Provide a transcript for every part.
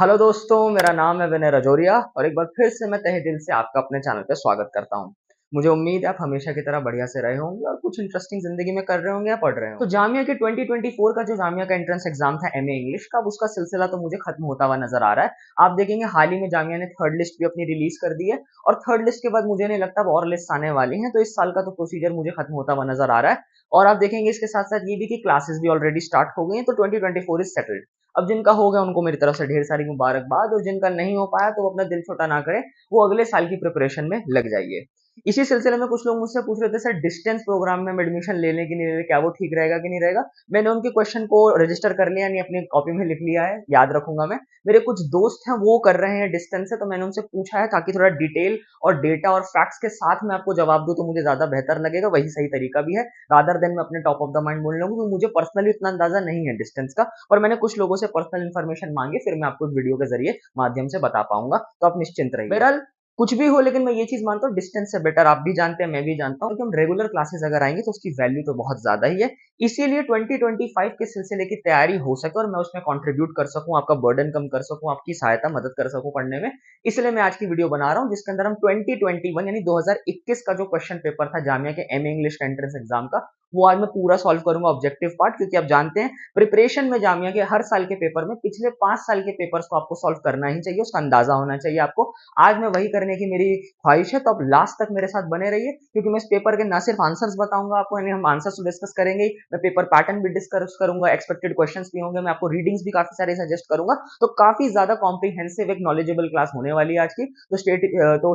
Hello दोस्तों, मेरा नाम है विनय रजौरिया और एक बार फिर से मैं तहे दिल से आपका अपने चैनल पे स्वागत करता हूँ। मुझे उम्मीद है आप हमेशा की तरह बढ़िया से रहे होंगे और कुछ इंटरेस्टिंग जिंदगी में कर रहे होंगे या पढ़ रहे होंगे। तो जामिया के 2024 का जो जामिया का एंट्रेंस एग्जाम था एमए इंग्लिश का, उसका सिलसिला तो मुझे खत्म होता हुआ नजर आ रहा है। आप देखेंगे हाल ही में जामिया ने थर्ड लिस्ट भी अपनी रिलीज कर दी है और थर्ड लिस्ट के बाद मुझे नहीं लगता अब और लिस्ट आने वाली है, तो इस साल का तो प्रोसीजर मुझे खत्म होता हुआ नजर आ रहा है। और आप देखेंगे इसके साथ साथ ये भी कि क्लासेस भी ऑलरेडी स्टार्ट हो गई हैं, तो 2024 इज सेटल्ड। अब जिनका हो गया उनको मेरी तरफ से ढेर सारी मुबारकबाद, और जिनका नहीं हो पाया तो वो अपना दिल छोटा ना करे, वो अगले साल की प्रिपरेशन में लग जाइए। इसी सिलसिले में कुछ लोग मुझसे पूछ रहे थे सर डिस्टेंस प्रोग्राम में एडमिशन लेने की नहीं ले, क्या वो ठीक रहेगा कि नहीं रहेगा। मैंने उनके क्वेश्चन को रजिस्टर कर लिया, नहीं अपनी कॉपी में लिख लिया है, याद रखूंगा मैं। मेरे कुछ दोस्त हैं वो कर रहे हैं डिस्टेंस से, तो मैंने उनसे पूछा है ताकि थोड़ा डिटेल और डेटा और फैक्ट्स के साथ मैं आपको जवाब दूं तो मुझे ज्यादा बेहतर लगेगा, वही सही तरीका भी है। रादर देन मैं अपने टॉप ऑफ द माइंड बोल रहा हूँ, क्योंकि मुझे पर्सनली इतना अंदाजा नहीं है डिस्टेंस का, और मैंने कुछ लोगों से पर्सनल इन्फॉर्मेशन मांगी, फिर मैं आपको वीडियो के जरिए माध्यम से बता पाऊंगा, तो आप निश्चिंत रहिए। बहरहाल कुछ भी हो, लेकिन मैं ये चीज मानता हूँ डिस्टेंस से बेटर, आप भी जानते हैं मैं भी जानता हूँ कि हम रेगुलर क्लासेस अगर आएंगे तो उसकी वैल्यू तो बहुत ज्यादा ही है। इसीलिए 2025 के सिलसिले की तैयारी हो सके और मैं उसमें कंट्रीब्यूट कर सकूं, आपका बर्डन कम कर सकूं, आपकी सहायता मदद कर सकूं पढ़ने में, इसलिए मैं आज की वीडियो बना रहा हूं जिसके अंदर हम 2021 यानी 2021 का जो क्वेश्चन पेपर था जामिया के एमए इंग्लिश का एंट्रेंस एग्जाम का, वो आज मैं पूरा सॉल्व करूंगा ऑब्जेक्टिव पार्ट। क्योंकि आप जानते हैं प्रिपरेशन में जामिया के हर साल के पेपर में पिछले 5 साल के पेपर्स को आपको सॉल्व करना ही चाहिए, उसका अंदाजा होना चाहिए आपको। आज मैं वही करने की मेरी ख्वाहिश है, तो आप लास्ट तक मेरे साथ बने रहिए, क्योंकि मैं इस पेपर के ना सिर्फ आंसर्स बताऊंगा आपको, यानी हम आंसर्स तो डिस्कस करेंगे, मैं पेपर पैटर्न भी डिस्कस करूंगा, एक्सपेक्टेड क्वेश्चंस भी होंगे, मैं आपको रीडिंग्स भी काफी सारे सजेस्ट करूंगा। तो काफी ज्यादा कॉम्प्रिहेंसिव एक नॉलेजेबल क्लास होने वाली है आज की, तो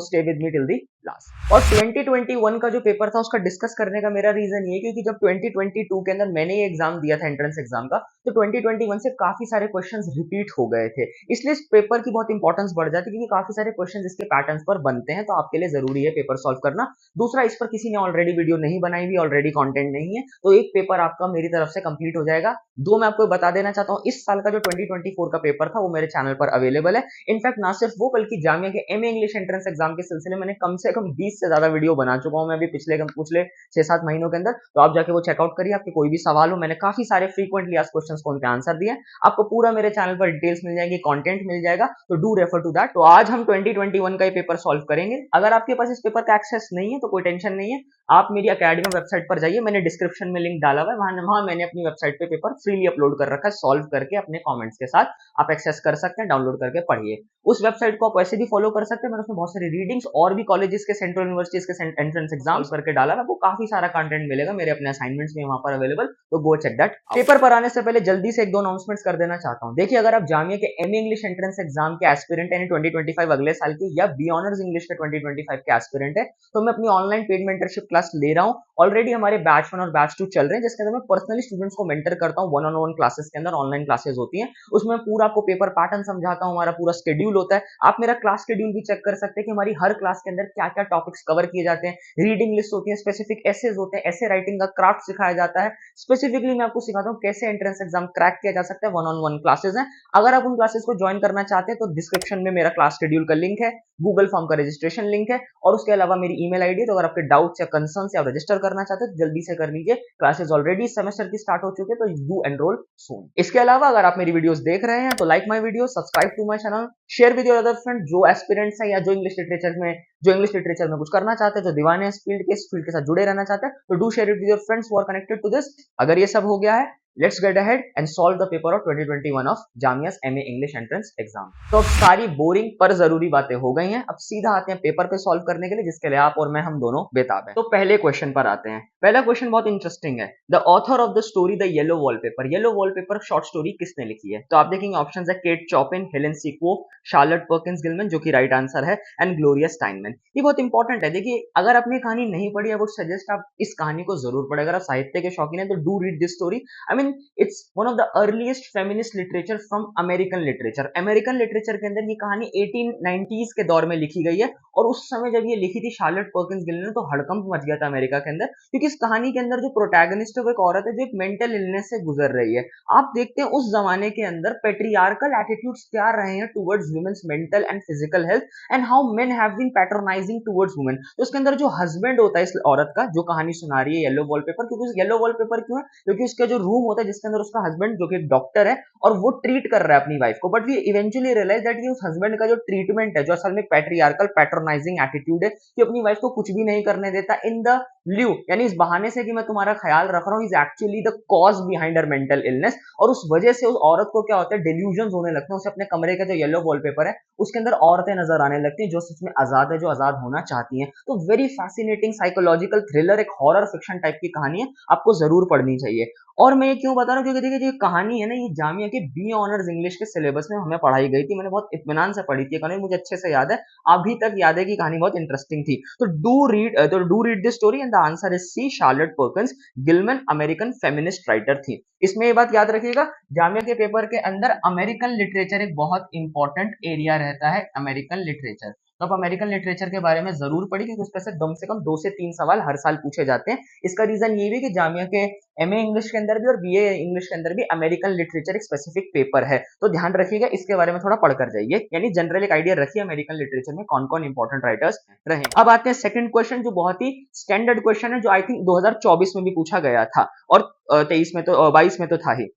stay with me till the last. और 2021 का जो पेपर था उसका डिस्कस करने का मेरा रीजन ये, क्योंकि जब 2022 के अंदर मैंने ये एग्जाम दिया था एंट्रेंस एग्जाम का, तो 2021 से काफी सारे क्वेश्चंस रिपीट हो गए थे, इसलिए इस पेपर की बहुत इंपॉर्टेंस बढ़ जाती है, क्योंकि काफी सारे क्वेश्चंस इसके पैटर्न्स पर बनते हैं, तो आपके लिए जरूरी है पेपर सॉल्व करना। दूसरा, इस पर किसी ने ऑलरेडी वीडियो नहीं बनाई हुई, ऑलरेडी कंटेंट नहीं है, तो एक पेपर आपका मेरी तरफ से कंप्लीट हो जाएगा। दो, मैं आपको बता देना चाहता हूँ, इस साल का जो 2024 का पेपर था वो मेरे चैनल पर अवेलेबल है। इनफैक्ट ना सिर्फ वो, बल्कि जामिया के एमए इंग्लिश एंट्रेंस एग्जाम के सिलसिले मैंने कम से कम 20 से ज्यादा वीडियो बना चुका हूं मैं अभी पिछले 6-7 महीनों के अंदर, तो आप जाके वो चेकआउट करिए। आपके कोई भी सवाल हो, मैंने काफी सारे फ्रीक्वेंटली आस्क्ड क्वेश्चंस को उनके आंसर दिए, आपको पूरा मेरे चैनल पर डिटेल्स मिल जाएगी, कंटेंट मिल जाएगा, तो डू रेफर टू दैट। तो आज हम 2021 का ये पेपर सॉल्व करेंगे। अगर आपके पास इस पेपर का एक्सेस नहीं है तो कोई टेंशन नहीं है, आप मेरी अकेडमी वेबसाइट पर जाइए, मैंने डिस्क्रिप्शन में लिंक डाला हुआ है, वहां मैंने अपनी वेबसाइट पे पेपर फ्रीली अपलोड कर रखा है, सॉल्व करके अपने कमेंट्स के साथ आप एक्सेस कर सकते हैं, डाउनलोड करके पढ़िए। उस वेबसाइट को आप वैसे भी फॉलो कर सकते हैं, मैंने उसमें बहुत सारी रीडिंग्स और भी कॉलेजेस के, सेंट्रल यूनिवर्सिटीज के एंट्रेंस एग्जाम्स करके डाला है, आपको काफी सारा कंटेंट मिलेगा, मेरे अपने असाइनमेंट्स भी वहां पर अवेलेबल, तो गो चेक दैट। पेपर पर आने से पहले जल्दी से एक दो अनाउंसमेंट्स कर देना चाहता हूं। देखिए, अगर आप जामिया के एमए इंग्लिश एंट्रेंस एग्जाम के एस्पिरेंट यानी 2025 अगले साल की, या बी ऑनर्स इंग्लिश के 2025 के एस्पिरेंट है, तो मैं अपनी ऑनलाइन पेड मेंटरशिप क्लास ले रहा हूं। ऑलरेडी हमारे बैच 1 और बैच 2 चल रहे हैं, जिसके अंदर मैं पर्सनली स्टूडेंट्स को मेंटर करता हूं, वन ऑन वन क्लासेस के अंदर, ऑनलाइन क्लासेस होती हैं, उसमें पूरा आपको पेपर पैटर्न समझाता हूं, हमारा पूरा शेड्यूल होता है। आप मेरा क्लास शेड्यूल भी चेक कर सकते हैं कि हमारी हर क्लास के अंदर क्या क्या टॉपिक्स कवर किए जाते हैं, रीडिंग लिस्ट होती है, स्पेसिफिक एसेज होते हैं, एसे राइटिंग का क्राफ्ट सिखाया जाता है, स्पेसिफिकली मैं आपको सिखाता हूं कैसे एंट्रेंस एग्जाम क्रैक किया जा सकता है, वन ऑन वन क्लासेस हैं। अगर आप उन क्लासेस को ज्वाइन करना चाहते हैं तो डिस्क्रिप्शन में मेरा क्लास शेड्यूल का लिंक है, गूगल फॉर्म का रजिस्ट्रेशन लिंक है, और उसके अलावा मेरी ईमेल आईडी है, तो अगर आपके डाउट्स या कंसर्न से आप रजिस्टर करना चाहते हैं तो जल्दी से कर लीजिए। क्लासेस ऑलरेडी सेमेस्टर की स्टार्ट हो चुके हैं, तो डू एनरोल सून। इसके अलावा अगर आप मेरी वीडियोस देख रहे हैं तो like my video, subscribe to my channel, share with your other friend जो एस्पिरेंट्स हैं या जो इंग्लिश लिटरेचर में कुछ करना चाहते हैं, जो दीवाने इस फील्ड के साथ जुड़े रहना चाहते हैं, तो do share it with your friends who are connected to this. अगर ये सब हो गया है, let's get ahead and solve the paper of 2021 of Jamia's MA English entrance exam. तो अब सारी बोरिंग पर जरूरी बातें हो गई हैं, अब सीधा आते हैं पेपर पे सॉल्व करने के लिए, जिसके लिए आप और मैं हम दोनों बेताब हैं। तो पहले क्वेश्चन पर आते हैं। पहला क्वेश्चन बहुत इंटरेस्टिंग है। The author of the story the yellow wallpaper, yellow wallpaper short story किसने लिखी है? तो आप देखेंगे ऑप्शंस है केट चॉपिन, हेलेन सी क्वोक, शार्लेट पर्किंस गिलमैन, जो कि राइट आंसर है, एंड ग्लोरिया स्टाइनमैन। ये बहुत इंपॉर्टेंट है। देखिए, अगर आपने कहानी नहीं पढ़ी, आई वुड सजेस्ट आप इस कहानी को जरूर पढ़ें। अगर आप साहित्य के शौकीन है तो do read this story. I mean it's one of the earliest feminist literature from American literature. American literature के अंदर ये कहानी 1890s के दौर में लिखी गई है, और उस समय जब ये लिखी थी शार्लेट पर्किंस गिलमैन, तो हड़कंप मच गया था अमेरिका के अंदर, क्योंकि इस कहानी के अंदर जो प्रोटैगनिस्ट है वो एक औरत है जो एक मेंटल इलनेस से गुजर रही है। आप देखते हैं उस जमाने के अंदर पेट्रियार्कल एटीट्यूड्स क्या रहे हैं towards women's mental and physical health, and how men have been patronising towards women. तो उसके अंदर जो हस्बैंड होता है इस औरत का, जो कहानी सुना रही है येलो वॉलपेपर, क्योंकि येलो वॉलपेपर क्यों है? क्योंकि उसका जो रूम होता है जिसके अंदर उसका हस्बैंड जो कि एक डॉक्टर है और वो ट्रीट कर रहा है अपनी वाइफ को, but we eventually realise that ये उस हस्बैंड का जो ट्रीटमेंट है, जो असल में पैट्रियार्कल पैट्रोनाइजिंग एटीट्यूड है कि अपनी वाइफ को कुछ भी नहीं करने देता इन द ल्यू, यानी इस बहाने से कि मैं तुम्हारा ख्याल रख रहा हूँ, is actually the cause behind her mental illness. और उस वजह से उस औरत को क्या होता है, डिल्यूजन होने लगते हैं, उसे अपने कमरे का जो येलो वॉलपेपर है उसके अंदर औरतें नजर आने लगती हैं जो सच में आजाद है, जो आजाद होना चाहती हैं। तो वेरी फैसिनेटिंग साइकोलॉजिकल थ्रिलर, एक हॉरर फिक्शन टाइप की कहानी है, आपको जरूर पढ़नी चाहिए। और मैं ये क्यों बता रहा हूँ, क्योंकि देखिए जो कहानी है ना, ये जामिया के बी ऑनर्स इंग्लिश के सिलेबस में हमें पढ़ाई गई थी, मैंने बहुत इत्मीनान से पढ़ी थी कहानी, मुझे अच्छे से याद है, अभी तक याद है कि कहानी बहुत इंटरेस्टिंग थी। तो do read this story and the answer is C, Charlotte Perkins Gilman American feminist writer थी। इसमें ये बात याद रखिएगा, जामिया के पेपर के अंदर अमेरिकन लिटरेचर एक बहुत इंपॉर्टेंट एरिया रहता है, अमेरिकन लिटरेचर। तो आप अमेरिकन लिटरेचर के बारे में जरूर पढ़िए क्योंकि उसमें से कम 2 से 3 सवाल हर साल पूछे जाते हैं। इसका रीजन ये भी कि जामिया के एमए इंग्लिश के अंदर भी और बीए इंग्लिश के अंदर भी अमेरिकन लिटरेचर एक स्पेसिफिक पेपर है, तो ध्यान रखिएगा, इसके बारे में थोड़ा पढ़कर जाइए, यानी जनरल एक आइडिया रखिए अमेरिकन लिटरेचर में कौन कौन इंपॉर्टेंट राइटर्स रहे। अब आते हैं सेकंड क्वेश्चन, जो बहुत ही स्टैंडर्ड क्वेश्चन है, जो आई थिंक 2024 में भी पूछा गया था और 23 में तो 22 में तो था ही।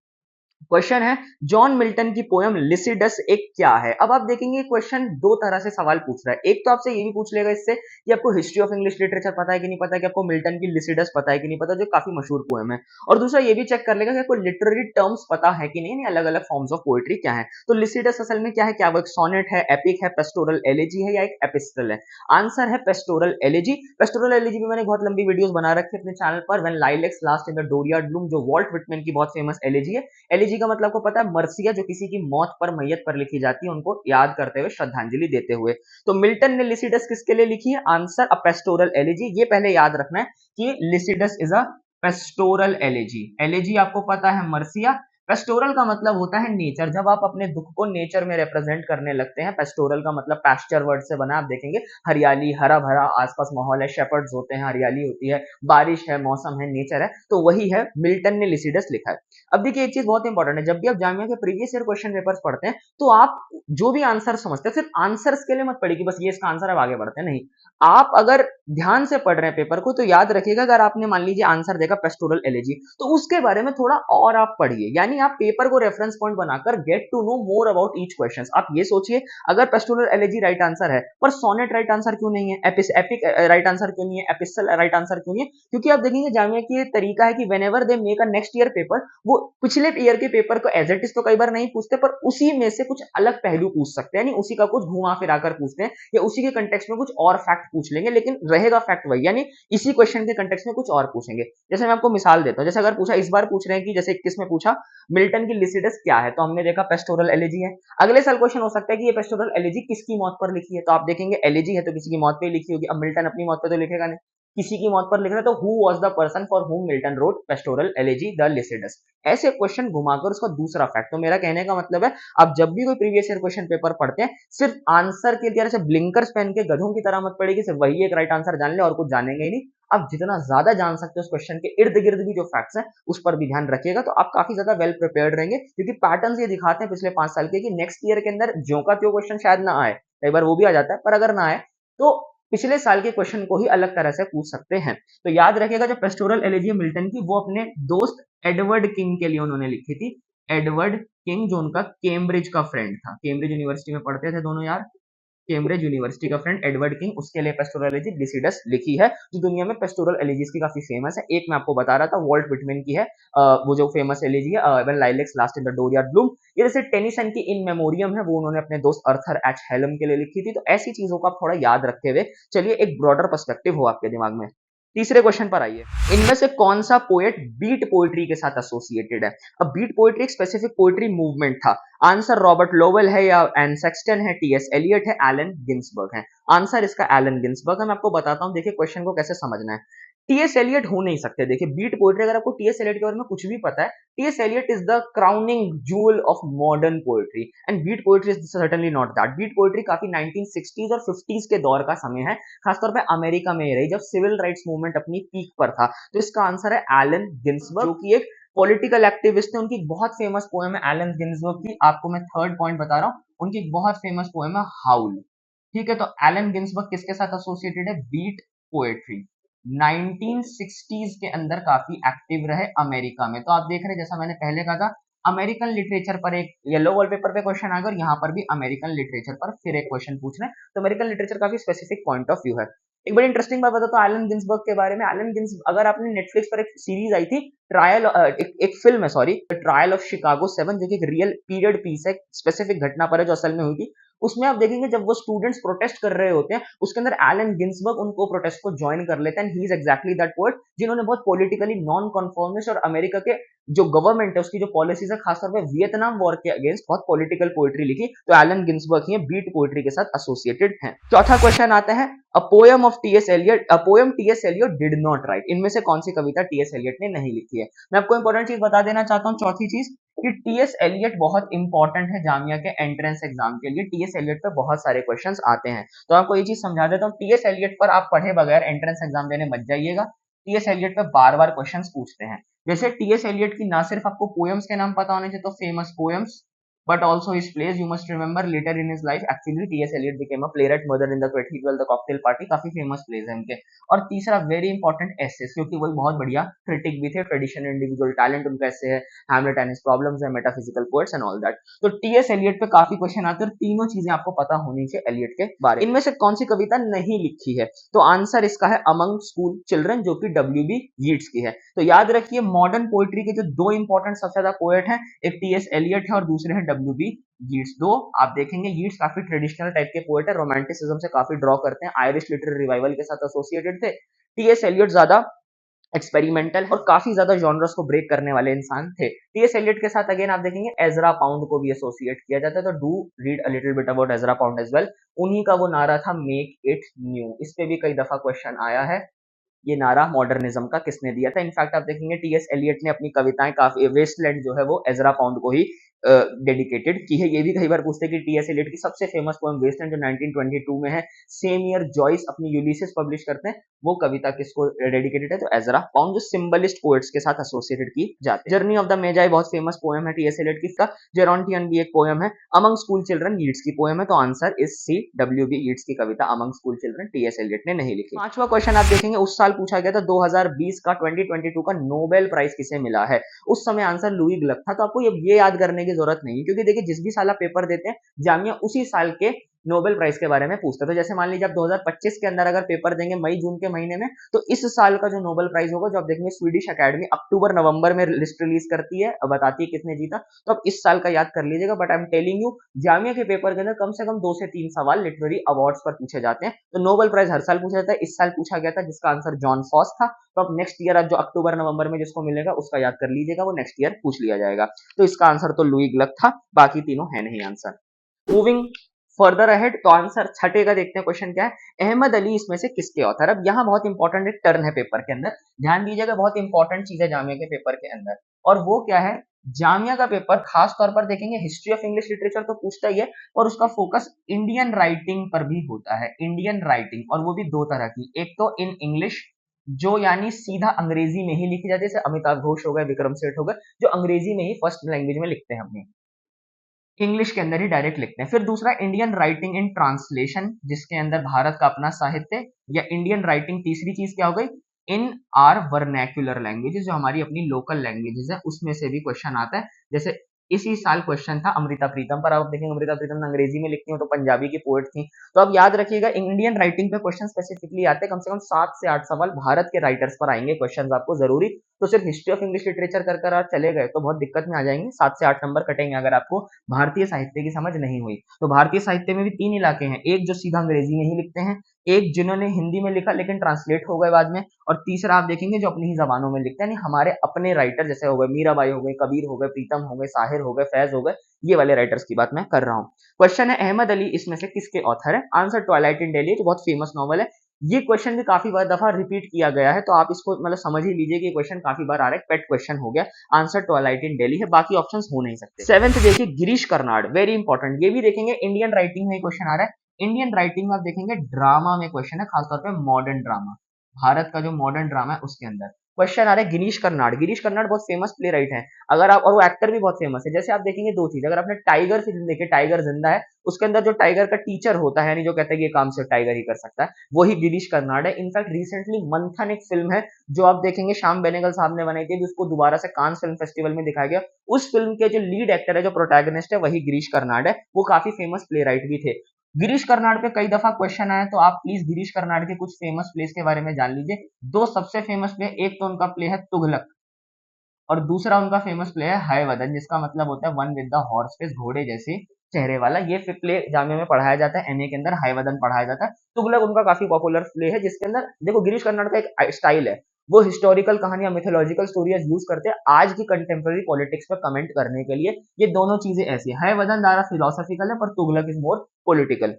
क्वेश्चन है, जॉन मिल्टन की पोयम लिसिडस एक क्या है। अब आप देखेंगे क्वेश्चन दो तरह से सवाल पूछ रहा है, एक तो आपसे ये भी पूछ लेगा इससे कि आपको हिस्ट्री ऑफ इंग्लिश लिटरेचर पता है कि नहीं पता, कि आपको मिल्टन की लिसिडस पता है कि नहीं पता, जो काफी मशहूर पोयम है। और दूसरा ये भी चेक कर लेगा कि आपको लिटरेरी टर्म्स पता है कि नहीं, अलग अलग फॉर्म्स ऑफ पोएट्री क्या है। तो लिसिडस असल में क्या है, क्या वो एक सोनेट है, एपिक है, पेस्टोरल एलेजी है, या एक एपिस्टल है। आंसर है पेस्टोरल एलेजी। पेस्टोरल एलेजी भी मैंने बहुत लंबी वीडियोस बना रखी है अपने चैनल पर, when lilacs last in the dooryard bloom, जो वॉल्ट विटमैन की बहुत फेमस एलेजी है। एलिजी का मतलब को पता है, मर्सिया, जो किसी की मौत पर, मैयत पर लिखी जाती है, उनको याद करते हुए, श्रद्धांजलि देते हुए। तो मिल्टन ने लिसिडस किसके लिए लिखी है, आंसर अ पेस्टोरल एलिजी। ये पहले याद रखना है कि Lycidas is a pastoral elegy. Elegy आपको पता है मर्सिया, पेस्टोरल का मतलब होता है नेचर, जब आप अपने दुख को नेचर में रिप्रेजेंट करने लगते हैं। पेस्टोरल का मतलब पैस्चर वर्ड से बना, आप देखेंगे हरियाली, हरा भरा आसपास माहौल है, शेपर्ड्स होते हैं, हरियाली होती है, बारिश है, मौसम है, नेचर है, तो वही है, मिल्टन ने लिसिडस लिखा है। अब देखिए एक चीज बहुत इंपॉर्टेंट है, जब भी आप जामिया के प्रीवियस ईयर क्वेश्चन पेपर्स पढ़ते हैं तो आप जो भी आंसर समझते हैं सिर्फ आंसर्स के लिए मत पढ़िए कि बस ये इसका आंसर है, अब आगे बढ़ते हैं, नहीं। आप अगर ध्यान से पढ़ रहे हैं पेपर को तो याद रखिएगा, अगर आपने मान लीजिए आंसर देखा पेस्टोरल एलिजी, तो उसके बारे में थोड़ा और आप पढ़िए, यानी आप पेपर को रेफरेंस पॉइंट बनाकर get to know more about each question. आप ये सोचिए, अगर पेस्टोरल एलिजी राइट आंसर है पर सोनेट राइट आंसर क्यों नहीं है, एपिक राइट आंसर क्यों नहीं है, एपिस्टल राइट आंसर क्यों नहीं है, क्योंकि आप देखेंगे जामिया की तरीका है कि whenever they make a next year paper, वो पिछले ईयर के पेपर को एज इट इज तो कई बार नहीं पूछते, पर उसी में से कुछ अलग पहलू पूछ सकते हैं, यानी उसी का कुछ घुमा फिरा कर पूछते हैं, या उसी के कंटेक्स्ट में कुछ और फैक्ट पूछ लेंगे, लेकिन रहेगा फैक्ट वही, यानी इसी क्वेश्चन के कंटेक्स्ट में कुछ और पूछेंगे। जैसे मैं आपको मिसाल देता हूं, जैसे अगर पूछा, इस बार पूछ रहे हैं कि जैसे 21 में पूछा मिल्टन की लिसिडस क्या है, तो हमने देखा पेस्टोरल एलिजी है। अगले साल क्वेश्चन हो सकता है कि ये पेस्टोरल एलिजी किसकी मौत पर लिखी है, तो आप देखेंगे एलिजी है तो किसी की मौत पे लिखी होगी, अब मिल्टन अपनी मौत पे तो लिखेगा नहीं, किसी की मौत पर लिख रहा है, तो who was the person for whom Milton wrote pastoral elegy the Lycidas. ऐसे क्वेश्चन घुमाकर उसका दूसरा फैक्ट। तो मेरा कहने का मतलब है, आप जब भी कोई प्रीवियस ईयर क्वेश्चन पेपर पढ़ते हैं, सिर्फ आंसर के तरह से ब्लिंकर्स पहन के गधों की तरह मत पड़ेगी, सिर्फ वही एक राइट आंसर जान ले और कुछ जानेंगे ही नहीं। आप जितना ज्यादा जान सकते हो उस क्वेश्चन के इर्द गिर्द भी जो फैक्ट्स हैं उस पर भी ध्यान रखिएगा, तो आप काफी ज्यादा वेल प्रिपेयर्ड रहेंगे, क्योंकि पैटर्न्स ये दिखाते हैं पिछले 5 साल के कि नेक्स्ट ईयर के अंदर ज्यों का त्यों क्वेश्चन शायद ना आए, कई बार वो भी आ जाता है, पर अगर ना आए तो पिछले साल के क्वेश्चन को ही अलग तरह से पूछ सकते हैं। तो याद रखिएगा, जो पेस्टोरल एलिजी मिल्टन की, वो अपने दोस्त एडवर्ड किंग के लिए उन्होंने लिखी थी। एडवर्ड किंग, जो उनका केम्ब्रिज का फ्रेंड था, केम्ब्रिज यूनिवर्सिटी में पढ़ते थे दोनों यार, कैम्ब्रिज यूनिवर्सिटी का फ्रेंड एडवर्ड किंग, उसके लिए पेस्टोरल एलिजी लिसिडस लिखी है, जो दुनिया में पेस्टोरल एलिजीज की काफी फेमस है। एक मैं आपको बता रहा था, वॉल्ट विटमैन की है, वो जो फेमस एलिजी है, when lilacs last in the dooryard bloom. ये जैसे टेनिसन की इन मेमोरियम है, वो उन्होंने अपने दोस्त अर्थर एच हेलम के लिए लिखी थी। तो ऐसी चीजों को आप थोड़ा याद रखते हुए चलिए, एक ब्रॉडर पर्सपेक्टिव हो आपके दिमाग में। तीसरे क्वेश्चन पर आइए, इनमें से कौन सा पोएट बीट पोएट्री के साथ एसोसिएटेड है। अब बीट पोएट्री एक स्पेसिफिक पोएट्री मूवमेंट था। आंसर रॉबर्ट लोवेल है, या एन सेक्सटन है, टीएस एलियट है, एलन गिन्सबर्ग है। आंसर इसका एलन गिन्सबर्ग है। मैं आपको बताता हूं, देखिए क्वेश्चन को कैसे समझना है। टीएस एलियट हो नहीं सकते। देखिए बीट पोएट्री, अगर आपको टीएस एलियट के बारे में कुछ भी पता है, TS Eliot is the crowning jewel of modern poetry, and beat poetry is certainly not that. Beat poetry काफी 1960s और 50s के दौर का समय है, खासतौर पे अमेरिका में रही, जब सिविल राइट्स मूवमेंट अपनी पीक पर था। तो इसका आंसर है एलन गिन्सबर्ग, जो कि एक पॉलिटिकल एक्टिविस्ट है। उनकी बहुत फेमस पोएम है एलन गिन्सबर्ग की, आपको मैं थर्ड पॉइंट बता रहा हूँ, उनकी बहुत फेमस पोएम है हाउल। ठीक है, तो एलन गिन्सबर्ग किसके साथ एसोसिएटेड है, बीट पोएट्री। 1960s के अंदर काफी एक्टिव रहे अमेरिका में। तो आप देख रहे हैं जैसा मैंने पहले कहा था, अमेरिकन लिटरेचर पर एक येलो वॉलपेपर पे क्वेश्चन आ गया और यहाँ पर भी अमेरिकन लिटरेचर पर फिर एक क्वेश्चन पूछ रहे हैं। तो अमेरिकन लिटरेचर काफी स्पेसिफिक पॉइंट ऑफ व्यू है। एक बड़ी इंटरेस्टिंग बात बताता हूँ एलन गिन्सबर्ग के बारे में। एलन गिन्सबर्ग, अगर आपने नेटफ्लिक्स पर एक सीरीज आई थी ट्रायल, एक फिल्म है सॉरी, ट्रायल ऑफ शिकागो 7, जो कि एक रियल पीरियड पीस है, स्पेसिफिक घटना पर है जो असल में हुई थी। उसमें आप देखेंगे जब वो स्टूडेंट्स प्रोटेस्ट कर रहे होते हैं, उसके अंदर एलन गिन्सबर्ग उनको प्रोटेस्ट को ज्वाइन कर लेते हैं। He is exactly that poet जिन्होंने बहुत पॉलिटिकली नॉन कन्फॉर्मिस्ट और अमेरिका के जो गवर्नमेंट है उसकी जो पॉलिसीज है, खासतौर पे वियतनाम वॉर के अगेंस्ट बहुत पॉलिटिकल पोएट्री लिखी। तो एलन गिन्सबर्ग ही बीट पोएट्री के साथ एसोसिएटेड हैं। चौथा क्वेश्चन आता है, a poem of TS Eliot, a poem TS Eliot did not write. इनमें से कौन सी कविता टीएस एलियट ने नहीं लिखी है? मैं आपको इंपॉर्टेंट चीज बता देना चाहता हूँ। चौथी चीज कि टीएस एलियट बहुत इंपॉर्टेंट है जामिया के एंट्रेंस एग्जाम के लिए। टीएस एलियट पे बहुत सारे क्वेश्चंस आते हैं। तो आपको ये चीज समझा देता हूँ, टीएस एलियट पर आप पढ़े बगैर एंट्रेंस एग्जाम देने मत जाइएगा। टीएस एलियट पे बार बार क्वेश्चंस पूछते हैं। जैसे टीएस एलियट की ना सिर्फ आपको पोएम्स के नाम पता होने चाहिए, तो famous poems, but also his plays. You must remember later in his life actually T.S. Eliot became a playwright, Mother in the Cathedral, The Cocktail Party, काफी फेमस प्लेज है उनके। और तीसरा वेरी इंपॉर्टेंट एसेस, क्योंकि वो बहुत बढ़िया critic भी थे, ट्रेडिशन इंडिविजुअल टैलेंट उनका ऐसे है, हैमलेट एंड हिज प्रॉब्लम्स है, metaphysical poets and all that. तो टीएस एलियट पे काफी क्वेश्चन आते हैं और तीनों चीजें आपको पता होनी चाहिए एलियट के बारे में। इनमें से कौन सी कविता नहीं लिखी है? तो आंसर इसका है अमंग स्कूल चिल्ड्रन, जो कि डब्ल्यू.बी. यीट्स की है। तो याद रखिए मॉडर्न पोएट्री के जो दो इंपॉर्टेंट सबसे ज्यादा पोएट हैं, एक टीएस एलियट है और दूसरे हैं डब्ल्यू.बी. यीट्स। दो आप देखेंगे यीट्स काफी ट्रेडिशनल टाइप के पोएट है, रोमांटिसिज्म से काफी ड्रॉ करते हैं, आयरिश लिटरेरी रिवाइवल के साथ एसोसिएटेड थे। टीएस एलियट ज्यादा एक्सपेरिमेंटल और काफी ज्यादा जॉनर्स को ब्रेक करने वाले इंसान थे। टीएस एलियट के साथ अगेन आप देखेंगे एजरा पाउंड को भी एसोसिएट किया जाता है। तो do read a little bit about Ezra Pound as well. उन्हीं का वो नारा था मेक इट न्यू। इस पे भी कई दफा क्वेश्चन आया है, ये नारा मॉडर्निज्म का किसने दिया था? इनफैक्ट आप देखेंगे टीएस एलियट ने अपनी कविताएं काफी, वेस्टलैंड जो है वो एजरा पाउंड को ही डेडिकेटेड की है। ये भी कई बार पूछते हैं कि टीएस एलियट की सबसे फेमस पोएम वेस्टलैंड जो 1922 में है, सेम ईयर जॉइस अपनी यूलिसिस पब्लिश करते हैं, वो कविता किसको डेडिकेटेड है? तो एजरा पाउंड, जो सिंबलिस्ट पोएट्स के साथ एसोसिएटेड की जाती है। जर्नी ऑफ द मेजाई बहुत फेमस पोएम है टीएस एलियट की, जेरोंटियन भी एक पोएम है, अमंग स्कूल चिल्ड्रन यीट्स की पोएम है। तो answer is C, WB. Yeats की कविता among school children TS Eliot ने नहीं लिखी। पांचवा क्वेश्चन आप देखेंगे उस साल पूछा गया था 2020 का, 2022 का नोबेल प्राइज किसे मिला है? उस समय आंसर लुई ग्लक था। तो आपको ये याद करने की जरूरत नहीं है, क्योंकि देखिए जिस भी साल आप पेपर देते हैं जामिया उसी साल के नोबेल प्राइज के बारे में पूछता है। तो जैसे मान लीजिए आप 2025 के अंदर अगर पेपर देंगे मई जून के महीने में, तो इस साल का जो नोबेल प्राइज होगा, जो आप देखेंगे स्वीडिश अकेडमी अक्टूबर नवंबर में लिस्ट रिलीज करती है, बताती है किसने जीता, तो आप इस साल का याद कर लीजिएगा। But I am telling you Jamia के पेपर के अंदर कम से कम 2 से 3 सवाल लिटरेरी अवार्ड्स पर पूछे जाते हैं। तो नोबेल प्राइज हर साल पूछा जाता है, इस साल पूछा गया था जिसका आंसर जॉन फॉस था। तो अब नेक्स्ट ईयर जो अक्टूबर नवंबर में जिसको मिलेगा उसका याद कर लीजिएगा, वो नेक्स्ट ईयर पूछ लिया जाएगा। तो इसका आंसर तो लुई ग्लक था, बाकी तीनों है नहीं आंसर। मूविंग फर्दर अहेड, तो आंसर छठे का देखते हैं क्वेश्चन क्या है, अहमद अली इसमें से किसके ऑथर? अब यहाँ बहुत इंपॉर्टेंट एक टर्न है पेपर के अंदर, ध्यान दीजिएगा, बहुत इंपॉर्टेंट चीज है जामिया के पेपर के अंदर। और वो क्या है, जामिया का पेपर खास तौर पर देखेंगे हिस्ट्री ऑफ इंग्लिश लिटरेचर तो पूछता ही है, और उसका फोकस इंडियन राइटिंग पर भी होता है। इंडियन राइटिंग, और वो भी दो तरह की, एक तो इन इंग्लिश जो यानी सीधा अंग्रेजी में ही लिखी जाती है, जैसे अमिताभ घोष हो गए, विक्रम सेठ हो गए, जो अंग्रेजी में ही फर्स्ट लैंग्वेज में लिखते हैं, अपनी इंग्लिश के अंदर ही डायरेक्ट लिखते हैं। फिर दूसरा इंडियन राइटिंग इन ट्रांसलेशन, जिसके अंदर भारत का अपना साहित्य, या इंडियन राइटिंग तीसरी चीज क्या हो गई, इन आर वर्नैक्युलर लैंग्वेजेस, जो हमारी अपनी लोकल लैंग्वेजेस है, उसमें से भी क्वेश्चन आता है। जैसे इसी साल क्वेश्चन था अमृता प्रीतम पर, आप देखेंगे अमृता प्रीतम अंग्रेजी में लिखती हो, तो पंजाबी की पोएट थी। तो अब याद रखिएगा इंडियन राइटिंग पे क्वेश्चन स्पेसिफिकली आते हैं, कम से कम 7 से 8 सवाल भारत के राइटर्स पर आएंगे क्वेश्चन आपको जरूरी। तो सिर्फ हिस्ट्री ऑफ इंग्लिश लिटरेचर कर आप चले गए तो बहुत दिक्कत में आ जाएंगे, 7 से 8 नंबर कटेंगे अगर आपको भारतीय साहित्य की समझ नहीं हुई। तो भारतीय साहित्य में भी 3 इलाके हैं, एक जो सीधा अंग्रेजी में ही लिखते हैं, एक जिन्होंने हिंदी में लिखा लेकिन ट्रांसलेट हो गए बाद में, और तीसरा आप देखेंगे जो अपनी ही जबानों में लिखते हैं, यानी हमारे अपने राइटर जैसे हो गए मीराबाई हो गए, कबीर हो गए, प्रीतम हो गए, साहिर हो गए, फैज हो गए, ये वाले राइटर्स की बात मैं कर रहा हूँ। क्वेश्चन है अहमद अली इसमें से किसके ऑथर है? आंसर ट्वाइलाइट इन दिल्ली, जो बहुत फेमस नॉवल है। ये क्वेश्चन भी काफी बार दफा रिपीट किया गया है, तो आप इसको मतलब समझ ही लीजिए कि क्वेश्चन काफी बार आ रहा है, पेट क्वेश्चन हो गया। आंसर ट्वाइलाइट इन दिल्ली है, बाकी ऑप्शंस हो नहीं सकते। सेवेंथ देखिए गिरीश कर्नाड, वेरी इंपॉर्टेंट, ये भी देखेंगे इंडियन राइटिंग में क्वेश्चन आ रहा है। इंडियन राइटिंग में आप देखेंगे ड्रामा में क्वेश्चन है, खासतौर पर मॉडर्न ड्रामा, भारत का जो मॉडर्न ड्रामा है उसके अंदर क्वेश्चन आ रहा है गिरीश कर्नाड। गिरीश कर्नाड बहुत फेमस प्ले राइट है, अगर आप, और वो एक्टर भी बहुत फेमस है। जैसे आप देखेंगे दो चीज, अगर आपने टाइगर फिल्म देखी, टाइगर जिंदा है, उसके अंदर जो टाइगर का टीचर होता है, यानी जो कहता है कि ये काम सिर्फ टाइगर ही कर सकता है, वही गिरीश कर्नाड है। इनफैक्ट रिसेंटली मंथन एक फिल्म है जो आप देखेंगे श्याम बेनेगल साहब ने बनाई थी, जिसको दोबारा से कांस फिल्म फेस्टिवल में दिखाया गया। उस फिल्म के जो लीड एक्टर है, जो प्रोटैगनिस्ट है, वही गिरीश कर्नाड है। वो काफी फेमस प्ले राइट भी थे। गिरीश कर्नाड पे कई दफा क्वेश्चन आया, तो आप प्लीज गिरीश कर्नाड के कुछ फेमस प्लेस के बारे में जान लीजिए। दो सबसे फेमस प्ले, एक तो उनका प्ले है तुगलक और दूसरा उनका फेमस प्ले है हयवदन, जिसका मतलब होता है one with the horse face, घोड़े जैसे चेहरे वाला। ये प्ले जामिया में पढ़ाया जाता है, एमए के अंदर हयवदन पढ़ाया जाता है। तुगलक उनका काफी पॉपुलर प्ले है, जिसके अंदर देखो गिरीश कर्नाड का एक स्टाइल है, वो हिस्टोरिकल कहानियां, मिथोलॉजिकल स्टोरीज यूज करते हैं आज की कंटेम्प्रेरी पॉलिटिक्स पे कमेंट करने के लिए। ये दोनों चीजें ऐसी है, हयवदन ज्यादा फिलोसॉफिकल है पर तुगलक इज मोर पॉलिटिकल।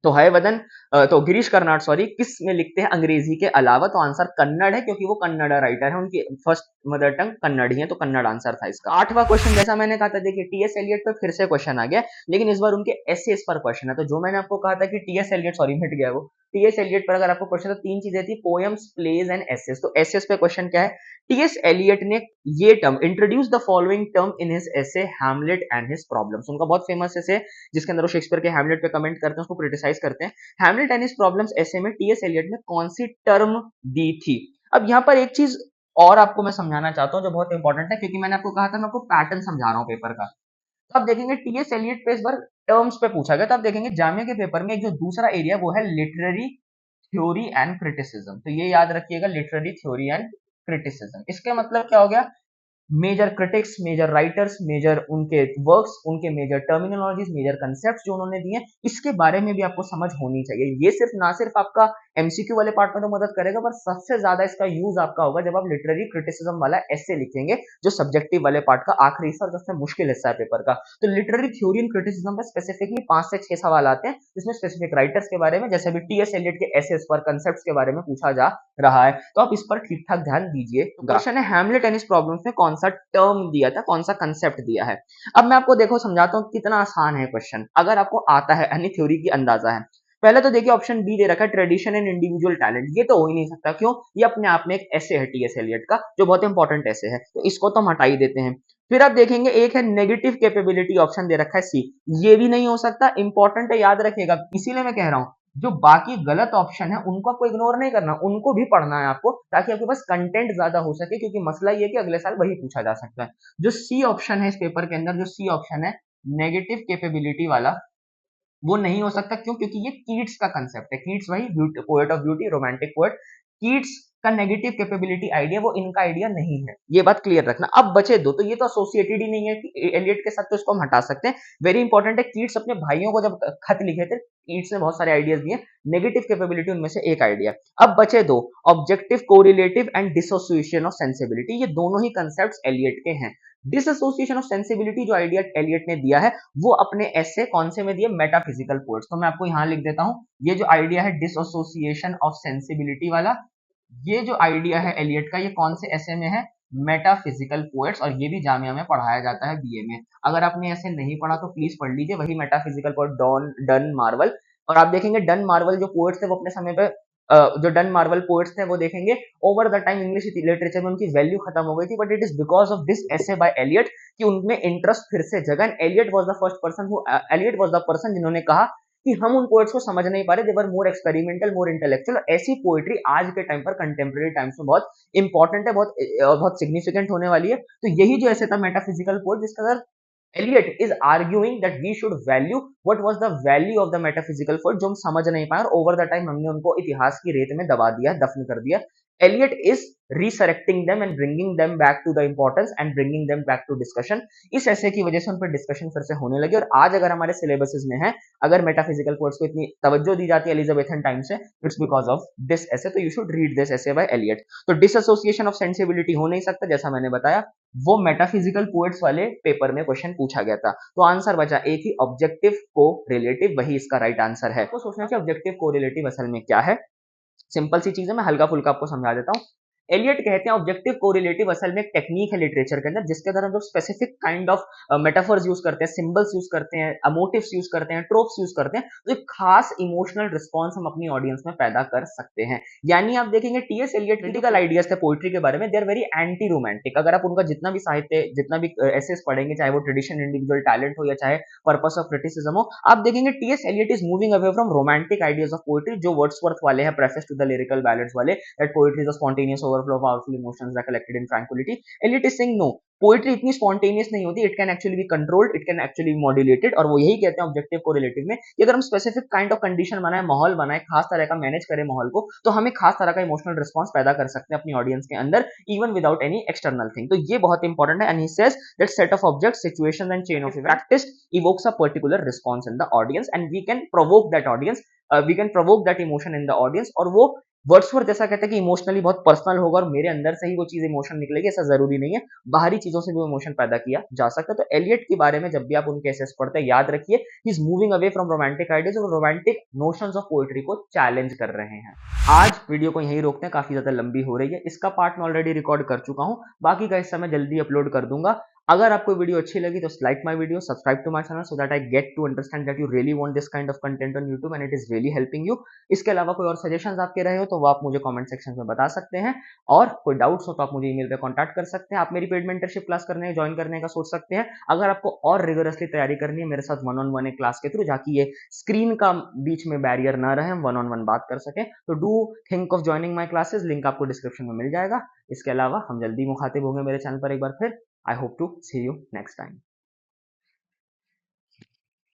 तो हयवदन तो गिरीश कर्नाड सॉरी किस में लिखते हैं अंग्रेजी के अलावा? तो आंसर कन्नड़ है, क्योंकि वो कन्नड़ राइटर है, उनकी फर्स्ट मदर टंग कन्नड़ ही है, तो कन्नड़ आंसर था इसका। आठवां क्वेश्चन, जैसा मैंने कहा था, देखिए टीएस एलियट पे फिर से क्वेश्चन आ गया, लेकिन इस बार उनके एसेस पर क्वेश्चन है। तो जो मैंने आपको कहा था कि टीएस एलियट, सॉरी मिट गया वो, टीएस एलियट पर अगर आपको क्वेश्चन, तो तीन चीजें थी, पोएम्स, प्लेज एंड एसेस। तो एसेस पे क्वेश्चन क्या है? टीएस एलियट ने ये term introduce the following term in his essay Hamlet and his problems, उनका बहुत फेमस एसे जिसके अंदर वो शेक्सपियर के हैमलेट पे कमेंट करते हैं, उसको क्रिटिसाइज करते हैं। हैमलेट एंड हिज प्रॉब्लम्स ऐसे में टीएस एलियट ने कौन सी टर्म दी थी? अब यहाँ पर एक चीज और आपको मैं समझाना चाहता हूँ जो बहुत इंपॉर्टेंट है, क्योंकि मैंने आपको कहा था मैं आपको पैटर्न समझा रहा हूँ पेपर का। तो आप देखेंगे टीएस एलियट पे इस बार टर्म्स पे पूछा गया, तो आप देखेंगे जामिया के पेपर में एक जो दूसरा एरिया वो है लिटरेरी थ्योरी एंड क्रिटिसिज्म। तो ये याद रखिएगा, लिटरेरी थ्योरी एंड क्रिटिसिज्म। इसके मतलब क्या हो गया? Major critics, major writers, major उनके वर्क्स, उनके मेजर टर्मिनोलॉजीज, मेजर कंसेप्ट जो उन्होंने दिए, इसके बारे में भी आपको समझ होनी चाहिए। ये सिर्फ ना सिर्फ आपका एमसीक्यू वाले पार्ट में तो मदद करेगा, पर सबसे ज्यादा इसका यूज आपका होगा जब आप लिटरेरी क्रिटिसिज्म वाला एसे लिखेंगे, जो सब्जेक्टिव वाले पार्ट का आखिरी हिस्सा और सबसे मुश्किल हिस्सा है पेपर का। तो लिटरेरी थ्योरी एंड क्रिटिसिज्म पर स्पेसिफिकली 5 से 6 सवाल आते हैं, जिसमें स्पेसिफिक राइटर्स के बारे में, जैसे भी टीएस एलियट के एसेस पर, कंसेप्ट्स के बारे में पूछा जा रहा है, तो आप इस पर ठीक ठाक ध्यान दीजिए। क्वेश्चन है हैमलेट एंड हिज प्रॉब्लम्स में कौन सा टर्म दिया था, कौन सा कंसेप्ट दिया है? अब मैं आपको देखो समझाता हूँ कितना आसान है क्वेश्चन, अगर आपको आता है, यानी थ्योरी की अंदाजा है। पहले तो देखिए ऑप्शन बी दे रखा है, ट्रेडिशन एंड इंडिविजुअल टैलेंट। ये तो हो ही नहीं सकता, क्यों? ये अपने आप में एक ऐसे है टीएस एलियट का, जो बहुत इंपॉर्टेंट ऐसे है, तो इसको तो हम हटा ही देते हैं। फिर आप देखेंगे एक है नेगेटिव कैपेबिलिटी, ऑप्शन दे रखा है सी, ये भी नहीं हो सकता, इंपॉर्टेंट है, याद रखिएगा, इसीलिए मैं कह रहा हूं जो बाकी गलत ऑप्शन है उनको आपको इग्नोर नहीं करना, उनको भी पढ़ना है आपको, ताकि आपके पास कंटेंट ज्यादा हो सके, क्योंकि मसला ये है कि अगले साल वही पूछा जा सकता है। जो सी ऑप्शन है इस पेपर के अंदर, जो सी ऑप्शन है नेगेटिव कैपेबिलिटी वाला, वो नहीं हो सकता, क्यों? क्योंकि ये कीट्स का कंसेप्ट है। कीट्स वही poet of beauty, romantic poet. Keats का नेगेटिव कैपेबिलिटी आइडिया वो इनका आइडिया नहीं है, ये बात क्लियर रखना। अब बचे दो, तो ये तो एसोसिएटेड ही नहीं है कि एलियट के साथ, तो इसको हम हटा सकते हैं। वेरी इंपॉर्टेंट है, कीट्स अपने भाइयों को जब खत लिखे थे, कीट्स ने बहुत सारे आइडियाज दिए, नेगेटिव कैपेबिलिटी उनमें से एक आइडिया। अब बचे दो, objective correlative and dissociation of sensibility, ये दोनों ही कंसेप्ट एलियट के हैं। डिसोसिएशन ऑफ सेंसिबिलिटी जो आइडिया एलियट ने दिया है, वो अपने ऐसे कौन से में दिया? Metaphysical poets. तो मैं आपको यहां लिख देता हूं, ये जो आइडिया है डिसोसिएशन ऑफ सेंसिबिलिटी वाला, ये जो आइडिया है एलियट का, ये कौन से ऐसे में है? Metaphysical poets. और ये भी जामिया में पढ़ाया जाता है बीए में। अगर आपने ऐसे नहीं पढ़ा तो प्लीज पढ़ लीजिए, वही मेटाफिजिकल पोएट डन मार्वल। और आप देखेंगे डन मार्वल जो पोएट्स थे, वो अपने समय पे जो डन मार्वल पोएट्स थे, वो देखेंगे over the time English literature में उनकी वैल्यू खत्म हो गई थी, but it is because of this essay by Eliot कि उनमें इंटरेस्ट फिर से जगा। Eliot was the first person who Eliot was the person जिन्होंने कहा कि हम उन पोएट्स को समझ नहीं पा रहे, दे वर मोर एक्सपेरिमेंटल, मोर इंटेलेक्चुअल। ऐसी पोएट्री आज के टाइम पर, कंटेम्प्रेरी टाइम्स में बहुत इंपॉर्टेंट है, बहुत सिग्निफिकेंट होने वाली है। तो यही जो ऐसे था मेटाफिजिकल पोएट, जिसका अंदर Eliot is arguing that we should value what was the value of the metaphysical force, जो हम समझ नहीं पाए, और ओवर द टाइम हमने उनको इतिहास की रेत में दबा दिया, दफन कर दिया। Eliot is resurrecting them and bringing them back to the importance and bringing them back to discussion। इस ऐसे की वजह से उन पर डिस्कशन फिर से होने लगी, और आज अगर हमारे सिलेबसेस में है, अगर मेटाफिजिकल कोर्स को इतनी तवज्जो दी जाती है एलिजाबेथन टाइम से, इट्स बिकॉज ऑफ दिस ऐसे। तो यू शुड रीड दिस ऐसे बाय एलियट। तो डिसएसोसिएशन ऑफ सेंसिबिलिटी हो नहीं सकता, जैसा मैंने बताया, वो मेटाफिजिकल पोएट्स वाले पेपर में क्वेश्चन पूछा गया था। तो आंसर बचा एक ही, ऑब्जेक्टिव को रिलेटिव, वही इसका राइट आंसर है। तो सोचना चाहिए ऑब्जेक्टिव को रिलेटिव असल में क्या है। सिंपल सी चीज है, मैं हल्का फुल्का आपको समझा देता हूँ। एलियट कहते हैं ऑब्जेक्टिव कोरिलेटिव असल में एक टेक्निक है लिटरेचर के अंदर, जिसके अंदर हम लोग specific kind of metaphors use करते हैं, सिंबल्स यूज करते हैं, अमोटिव्स यूज करते हैं, ट्रोप्स यूज करते हैं, तो एक खास इमोशनल रिस्पॉन्स हम अपनी ऑडियंस में पैदा कर सकते हैं। यानी आप देखेंगे टीएस एलियट क्रिटिकल आइडियाज थे पोइट्री के बारे में, they are very anti romantic. अगर आप उनका जितना भी साहित्य, जितना भी एसेस पढ़ेंगे, चाहे वो ट्रेडिशन, इंडिविजुअल टैलेंट हो या चाहे पर्पस ऑफ क्रिटिसिज्म हो, आप देखेंगे TS Eliot is moving away from romantic ideas of poetry, जो वर्ड्सवर्थ वाले हैं, preface to the Lyrical Ballads वाले, that poetry is a spontaneous overflow of powerful emotions collected in tranquillity. Eliot is saying no, poetry इतनी spontaneous नहीं होती, it can actually be controlled, it can actually be modulated. और वो यही कहते हैं objective correlative में कि अगर हम स्पेसिफिक काइंड ऑफ कंडीशन बनाए, माहौल बनाए, खास तरह का मैनेज करें माहौल को, तो हम एक खास तरह का इमोशनल रिस्पॉन्स पैदा कर सकते हैं अपनी ऑडियंस के अंदर, even without any external thing. तो ये बहुत इंपॉर्टेंट है। And he says that set of objects, situations and chain of practice evokes a particular response in the audience and we can provoke that audience, we can provoke that emotion in the audience। और वो Wordsworth जैसा कहते हैं कि emotionally बहुत personal होगा और मेरे अंदर से ही वो चीज इमोशन निकलेगी, ऐसा जरूरी नहीं है, बाहरी चीजों से भी वो इमोशन पैदा किया जा सकता है। तो एलियट के बारे में जब भी आप उनके एसेस पढ़ते हैं, याद रखिए he is moving away from romantic ideas और रोमांटिक नोशंस ऑफ पोएट्री को चैलेंज कर रहे हैं। आज वीडियो को यहीं रोकते हैं, काफी ज्यादा लंबी हो रही है, इसका पार्ट मैं ऑलरेडी रिकॉर्ड कर चुका हूं, बाकी का हिस्सा मैं जल्दी अपलोड कर दूंगा। अगर आपको वीडियो अच्छी लगी तो like my video, subscribe to my channel so that I get to understand that you really want this kind of content on YouTube and it is really helping you. इसके अलावा कोई और सजेशंस आपके रहे हो तो वो आप मुझे कमेंट सेक्शन में बता सकते हैं, और कोई डाउट्स हो तो आप मुझे ईमेल पे कांटेक्ट कर सकते हैं। आप मेरी पेड मेंटरशिप क्लास ज्वाइन करने का सोच सकते हैं। अगर आपको और रिगरसली तैयारी करनी है मेरे साथ वन ऑन वन एक क्लास के थ्रू, जाकि ये स्क्रीन का बीच में बैरियर ना रहे, हम वन ऑन वन बात कर सकें, तो do think of joining my classes, link आपको डिस्क्रिप्शन में मिल जाएगा। इसके अलावा हम जल्दी मुखातिब होंगे मेरे चैनल पर एक बार फिर। I hope to see you next time.